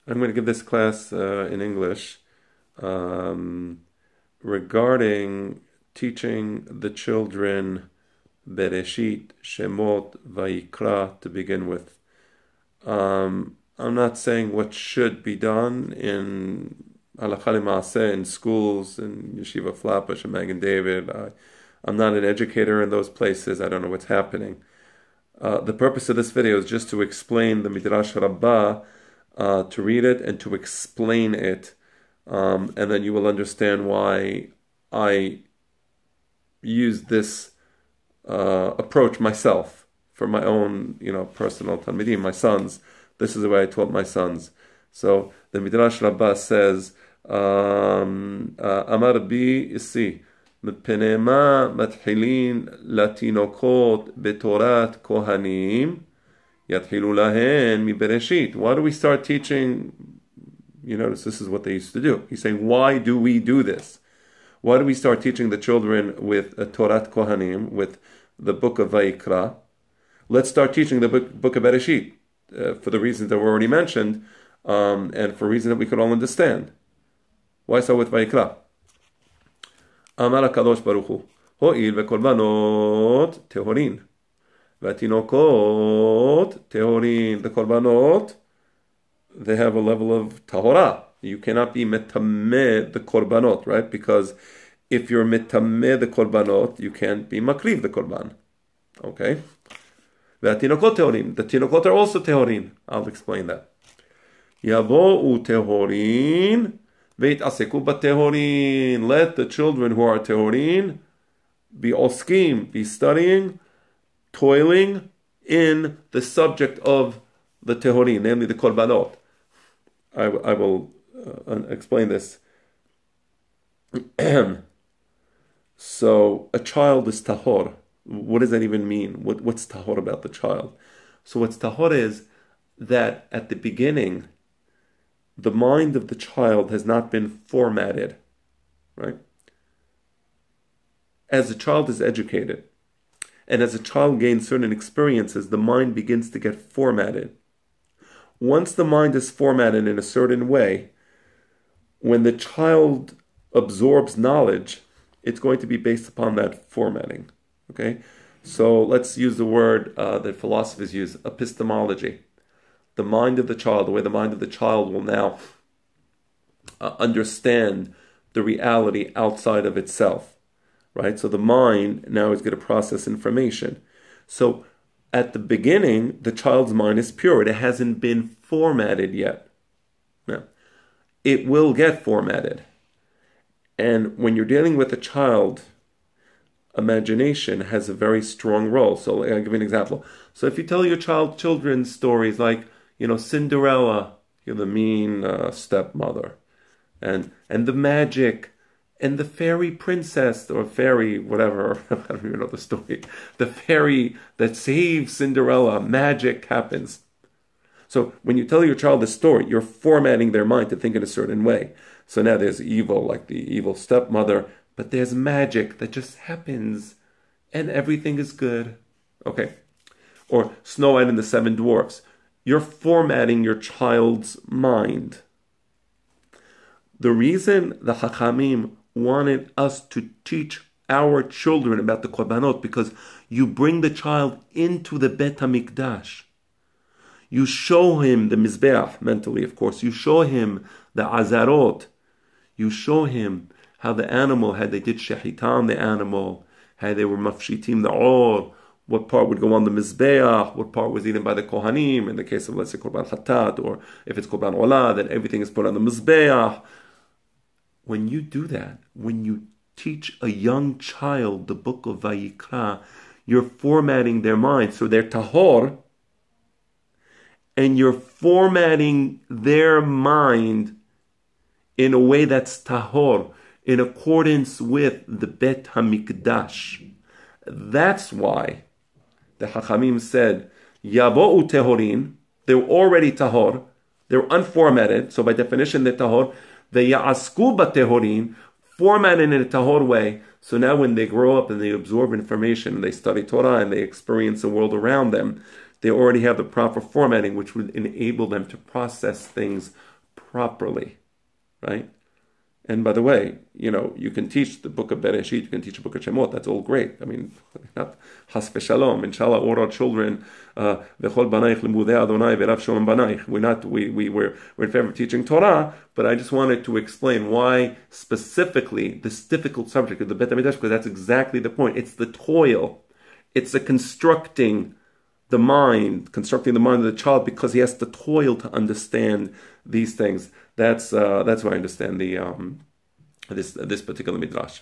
I'm going to give this class in English regarding teaching the children Bereshit, Shemot, Vayikra to begin with. I'm not saying what should be done in Halakha L'Maaseh in schools, in Yeshiva Flatbush and Magen David. I'm not an educator in those places. I don't know what's happening. The purpose of this video is just to explain the Midrash Rabbah, to read it and to explain it, and then you will understand why I use this approach myself for my own, personal talmidim, my sons. This is the way I taught my sons. So the Midrash Rabbah says, Amar bi isi, מפני מה מתחילים לתינוקות בתורת כהנים, יתחילו להן מבראשית. Why do we start teaching? You notice this is what they used to do. He's saying, why do we do this? Why do we start teaching the children with Torat Kohanim, with the book of Vayikra? Let's start teaching the book of Bereshit, for the reasons that were already mentioned, and for reasons that we could all understand. Why so with Vayikra? אמר הקדוש ברוך הוא, הואיל וקורבנות טהורין, והתינוקות טהורין. The korbanot, they have a level of tahora. You cannot be metameh the korbanot, right? Because if you're metameh the korbanot, you can't be makriv the korban. Okay? והתינוקות טהורין. The tinokot are also טהורין. I'll explain that. יבואו טהורין, let the children who are tehorin be oskim, be studying, toiling in the subject of the tehorin, namely the korbanot. I will explain this. So a child is tahor. What does that even mean? What's tahor about the child? So what's tahor is that at the beginning, the mind of the child has not been formatted, right? As a child is educated, and as a child gains certain experiences, the mind begins to get formatted. Once the mind is formatted in a certain way, when the child absorbs knowledge, it's going to be based upon that formatting, okay? So let's use the word that philosophers use, epistemology. The mind of the child, the way the mind of the child will now understand the reality outside of itself, right? So the mind now is going to process information. So at the beginning, the child's mind is pure. It hasn't been formatted yet. Now, it will get formatted. And when you're dealing with a child, imagination has a very strong role. So I'll give you an example. So if you tell your child children's stories like, Cinderella, the mean stepmother, and the magic, and the fairy princess, or fairy, whatever, I don't even know the story, the fairy that saves Cinderella, magic happens. So when you tell your child the story, you're formatting their mind to think in a certain way. So now there's evil, like the evil stepmother, but there's magic that just happens, and everything is good. Okay. Or Snow White and the Seven Dwarfs. You're formatting your child's mind. The reason the Hakhamim wanted us to teach our children about the korbanot, because you bring the child into the Bet HaMikdash. You show him the Mizbeach, mentally, of course. You show him the Azarot. You show him how the animal, how they did Shechitam, the animal, how they were Mafshitim, the Or, what part would go on the Mizbeach, what part was eaten by the Kohanim, in the case of, let's say, Korban Chatat, or if it's Korban Olah, then everything is put on the Mizbeach. When you do that, when you teach a young child the book of Vayikra, you're formatting their mind, so they're tahor, and you're formatting their mind in a way that's tahor, in accordance with the Bet HaMikdash. That's why the Hakhamim said, Yabo'u tehorin, they're already tahor, they're unformatted, so by definition they're tahor. The ya'asku b'tehorin, formatted in a tahor way, so now when they grow up and they absorb information, and they study Torah and they experience the world around them, they already have the proper formatting which would enable them to process things properly, right? And by the way, you can teach the book of Bereshit, you can teach the book of Shemot, that's all great. I mean, not Has v'Shalom, inshallah, all our children, V'chol banaich limudei Adonai v'rav shomam banaich. We're in favor of teaching Torah, but I just wanted to explain why specifically this difficult subject of the Bet HaMikdash, because that's exactly the point. It's the toil. It's the constructing the mind of the child, because he has to toil to understand these things. That's why I understand this particular midrash.